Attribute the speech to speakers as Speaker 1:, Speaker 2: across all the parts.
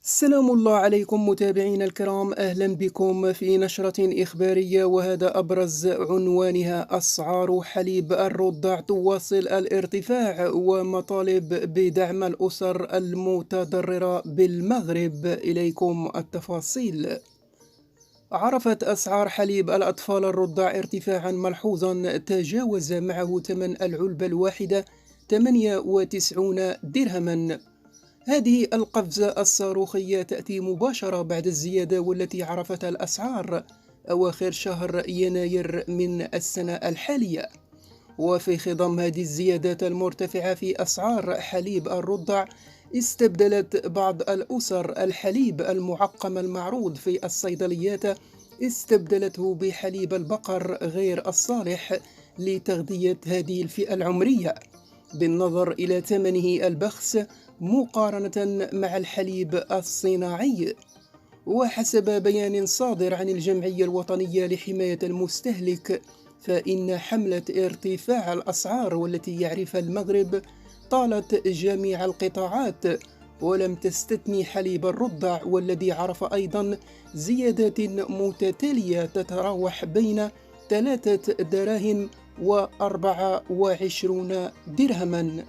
Speaker 1: سلام الله عليكم متابعينا الكرام، أهلا بكم في نشرة إخبارية، وهذا أبرز عنوانها: أسعار حليب الرضع تواصل الارتفاع ومطالب بدعم الأسر المتضررة بالمغرب. إليكم التفاصيل. عرفت أسعار حليب الأطفال الرضع ارتفاعا ملحوظا تجاوز معه ثمن العلبة الواحدة 98 درهما. هذه القفزة الصاروخية تأتي مباشرة بعد الزيادة والتي عرفتها الأسعار أواخر شهر يناير من السنة الحالية. وفي خضم هذه الزيادات المرتفعة في أسعار حليب الرضع، استبدلت بعض الأسر الحليب المعقم المعروض في الصيدليات استبدلته بحليب البقر غير الصالح لتغذية هذه الفئة العمرية، بالنظر إلى ثمنه البخس مقارنة مع الحليب الصناعي. وحسب بيان صادر عن الجمعية الوطنية لحماية المستهلك، فإن حملة ارتفاع الأسعار والتي يعرفها المغرب طالت جميع القطاعات، ولم تستثني حليب الرضع، والذي عرف أيضا زيادات متتالية تتراوح بين 3 دراهم و24 درهما.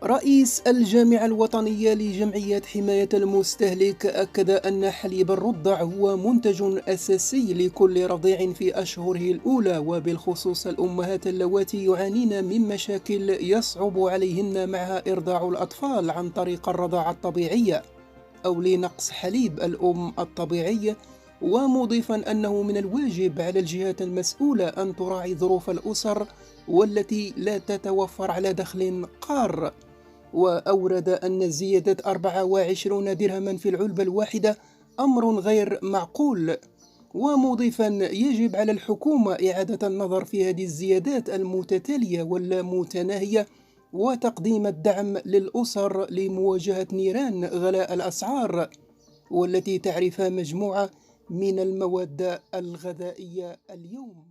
Speaker 1: رئيس الجامعة الوطنية لجمعية حماية المستهلك أكد أن حليب الرضع هو منتج أساسي لكل رضيع في أشهره الأولى، وبالخصوص الأمهات اللواتي يعانين من مشاكل يصعب عليهن معها إرضاع الأطفال عن طريق الرضاعة الطبيعية أو لنقص حليب الأم الطبيعي. ومضيفا أنه من الواجب على الجهات المسؤولة أن تراعي ظروف الأسر والتي لا تتوفر على دخل قار. وأورد أن زيادة 24 درهما في العلبة الواحدة أمر غير معقول، ومضيفا يجب على الحكومة إعادة النظر في هذه الزيادات المتتالية والمتناهية، وتقديم الدعم للأسر لمواجهة نيران غلاء الأسعار والتي تعرفها مجموعة من المواد الغذائية اليوم.